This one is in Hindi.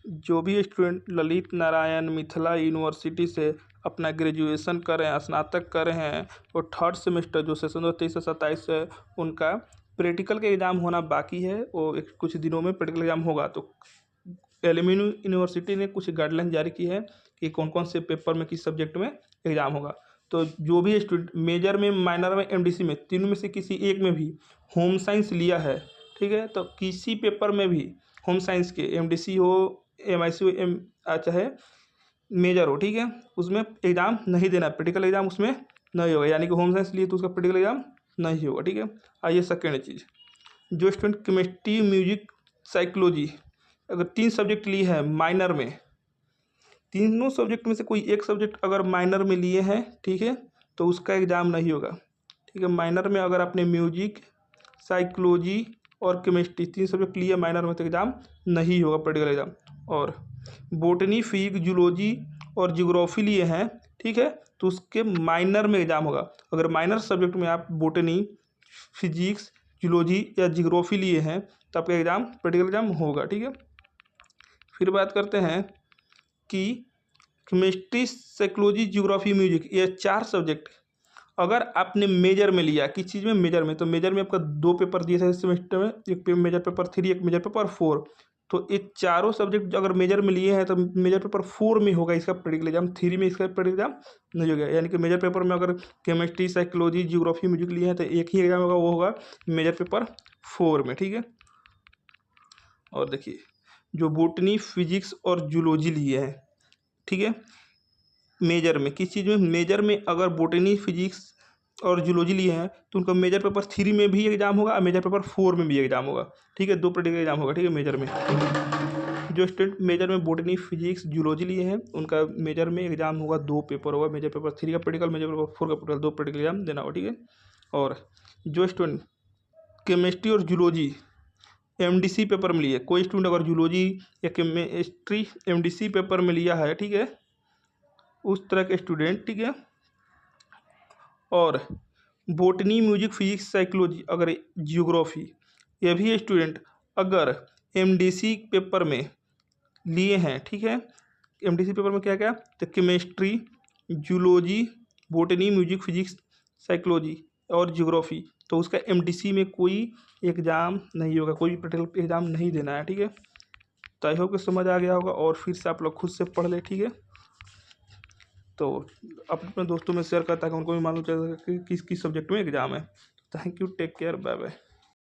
जो भी स्टूडेंट ललित नारायण मिथिला यूनिवर्सिटी से अपना ग्रेजुएशन कर रहे हैं, स्नातक कर रहे हैं, वो थर्ड सेमेस्टर जो सेशन 23 से 27 है उनका प्रैक्टिकल का एग्ज़ाम होना बाकी है। वो कुछ दिनों में प्रैक्टिकल एग्ज़ाम होगा। तो एलएमयू यूनिवर्सिटी ने कुछ गाइडलाइन जारी की है कि कौन कौन से पेपर में किस सब्जेक्ट में एग्ज़ाम होगा। तो जो भी स्टूडेंट मेजर में, माइनर में, एमडीसी में, तीनों में से किसी एक में भी होम साइंस लिया है, ठीक है, तो किसी पेपर में भी होम साइंस के एमडीसी हो, एमआईसी हो, चाहे मेजर हो, ठीक है, उसमें एग्ज़ाम नहीं देना, प्रैक्टिकल एग्ज़ाम उसमें नहीं होगा। यानी कि होम साइंस लिए तो उसका प्रैक्टिकल एग्ज़ाम नहीं होगा, ठीक है। आइए सेकेंड चीज़, जो स्टूडेंट केमिस्ट्री, म्यूजिक, साइकोलॉजी अगर 3 सब्जेक्ट लिए हैं माइनर में, तीनों सब्जेक्ट में से कोई एक सब्जेक्ट अगर माइनर में लिए हैं, ठीक है, तो उसका एग्ज़ाम नहीं होगा, ठीक है। माइनर में अगर आपने म्यूजिक, साइकोलॉजी और केमिस्ट्री 3 सब्जेक्ट लिए माइनर में, तो एग्ज़ाम नहीं होगा प्रैक्टिकल एग्ज़ाम। और बोटनी, फिजिक्स, जूलॉजी और ज्योग्राफी लिए हैं, ठीक है, तो उसके माइनर में एग्ज़ाम होगा। अगर माइनर सब्जेक्ट में आप बोटनी, फिजिक्स, जूलॉजी या ज्योग्राफी लिए हैं तो आपका एग्ज़ाम प्रैक्टिकल एग्ज़ाम होगा, ठीक है। फिर बात करते हैं कि केमिस्ट्री, साइकोलॉजी, ज्योग्राफी, म्यूजिक, ये 4 सब्जेक्ट अगर आपने मेजर में लिया, किस चीज़ में, मेजर में, तो मेजर में आपका 2 पेपर दिए थे इस सेमेस्टर में, एक मेजर पेपर 3, एक मेजर पेपर 4। तो ये चारों सब्जेक्ट अगर मेजर में लिए हैं तो मेजर पेपर 4 में होगा इसका प्रैक्टिकल एग्जाम, 3 में इसका प्रैक्टिकल एग्जाम नहीं होगा। यानी कि मेजर पेपर में अगर केमिस्ट्री, साइकोलॉजी, ज्योग्राफी, म्यूजिक लिए हैं तो एक ही एग्जाम होगा, वो होगा मेजर पेपर 4 में, ठीक है। और देखिए, जो बोटनी, फिजिक्स और जूलॉजी लिए हैं, ठीक है, मेजर में, किस चीज़ में, मेजर में अगर बोटनी, फिजिक्स और जूलॉजी लिए हैं तो उनका मेजर पेपर 3 में भी एग्जाम होगा और मेजर पेपर 4 में भी एग्जाम होगा, ठीक है। 2 प्रैक्टिकल एग्जाम होगा, ठीक है, मेजर में। जो स्टूडेंट मेजर में बोटनी, फिजिक्स, जूलॉजी लिए हैं उनका मेजर में एग्जाम होगा, 2 पेपर होगा, मेजर पेपर 3 का प्रैक्टिकल, मेजर पेपर 4 का प्रैक्टिकल, 2 प्रैक्टिकल एग्जाम देना होगा, ठीक है। और जो स्टूडेंट केमिस्ट्री और जूलॉजी एमडीसी पेपर में लिए, कोई स्टूडेंट अगर जूलॉजी या केमिस्ट्री एमडीसी पेपर में लिया है, ठीक है, उस तरह के स्टूडेंट, ठीक है, और बोटनी, म्यूजिक, फिजिक्स, साइकोलॉजी, अगर जियोग्राफी, ये भी स्टूडेंट अगर एमडीसी पेपर में लिए हैं, ठीक है, एमडीसी पेपर में क्या क्या, तो chemistry, zoology, botany, music, physics, psychology और जियोग्राफी, तो उसका एमडीसी में कोई एग्ज़ाम नहीं होगा, कोई प्रैक्टिकल एग्ज़ाम नहीं देना है, ठीक है। तो आई होप कि समझ आ गया होगा और फिर से आप लोग खुद से पढ़ ले, ठीक है। तो अपने दोस्तों में शेयर करता है कि उनको भी मालूम चल सके कि किस किस सब्जेक्ट में एग्ज़ाम है। Thank you, take care, bye bye.